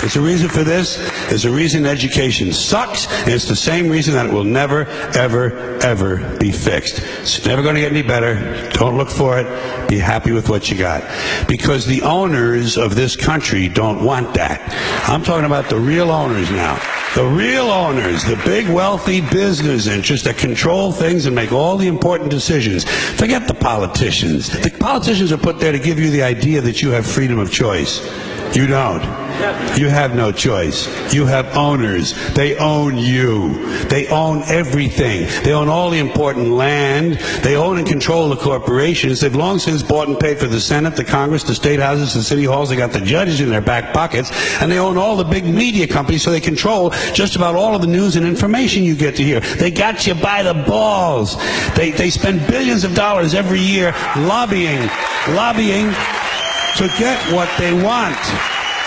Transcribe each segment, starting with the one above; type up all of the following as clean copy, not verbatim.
There's a reason for this. There's a reason education sucks, and it's the same reason that it will never, ever, ever be fixed. It's never going to get any better. Don't look for it. Be happy with what you got. Because the owners of this country don't want that. I'm talking about the real owners now. The real owners, the big wealthy business interests that control things and make all the important decisions. Forget the politicians. The politicians are put there to give you the idea that you have freedom of choice. You don't. You have no choice. You have owners. They own you. They own everything. They own all the important land. They own and control the corporations. They've long since bought and paid for the Senate, the Congress, the state houses, the city halls. They got the judges in their back pockets. And they own all the big media companies, so they control just about all of the news and information you get to hear. They got you by the balls. They spend billions of dollars every year lobbying to get what they want.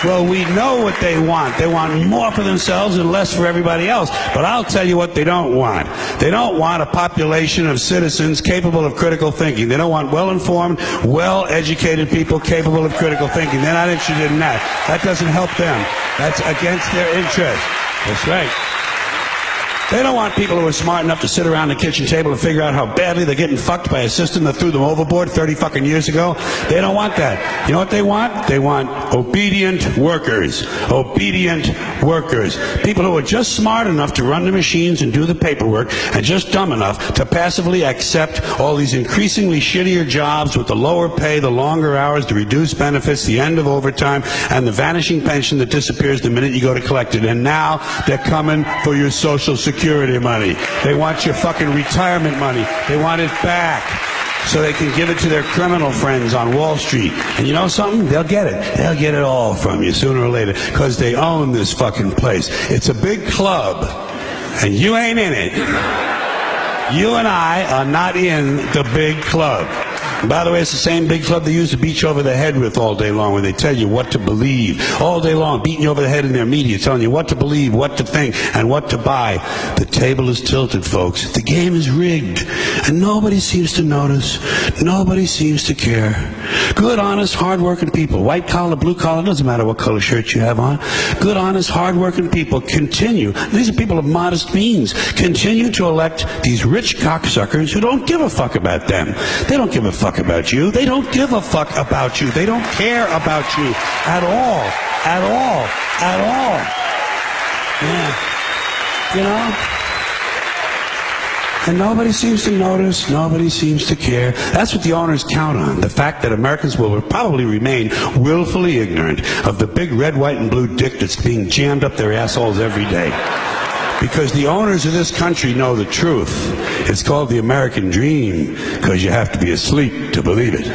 Well, we know what they want. They want more for themselves and less for everybody else. But I'll tell you what they don't want. They don't want a population of citizens capable of critical thinking. They don't want well-informed, well-educated people capable of critical thinking. They're not interested in that. That doesn't help them. That's against their interest. That's right. They don't want people who are smart enough to sit around the kitchen table and figure out how badly they're getting fucked by a system that threw them overboard 30 fucking years ago. They don't want that. You know what they want? They want obedient workers. Obedient workers. People who are just smart enough to run the machines and do the paperwork and just dumb enough to passively accept all these increasingly shittier jobs with the lower pay, the longer hours, the reduced benefits, the end of overtime, and the vanishing pension that disappears the minute you go to collect it. And now they're coming for your Social Security money. They want your fucking retirement money. They want it back so they can give it to their criminal friends on Wall Street. And you know something? They'll get it. They'll get it all from you sooner or later because they own this fucking place. It's a big club, and you ain't in it. You and I are not in the big club. And by the way, it's the same big club they use to beat you over the head with all day long, where they tell you what to believe. All day long, beating you over the head in their media, telling you what to believe, what to think, and what to buy. The table is tilted, folks. The game is rigged. And nobody seems to notice. Nobody seems to care. Good, honest, hard-working people. White collar, blue collar, doesn't matter what color shirt you have on. Good, honest, hard-working people continue. These are people of modest means. Continue to elect these rich cocksuckers who don't give a fuck about them. They don't give a fuck about you. They don't give a fuck about you. They don't care about you at all. At all. At all. Yeah. You know? And nobody seems to notice. Nobody seems to care. That's what the owners count on. The fact that Americans will probably remain willfully ignorant of the big red, white, and blue dick that's being jammed up their assholes every day. Because the owners of this country know the truth. It's called the American dream, because you have to be asleep to believe it.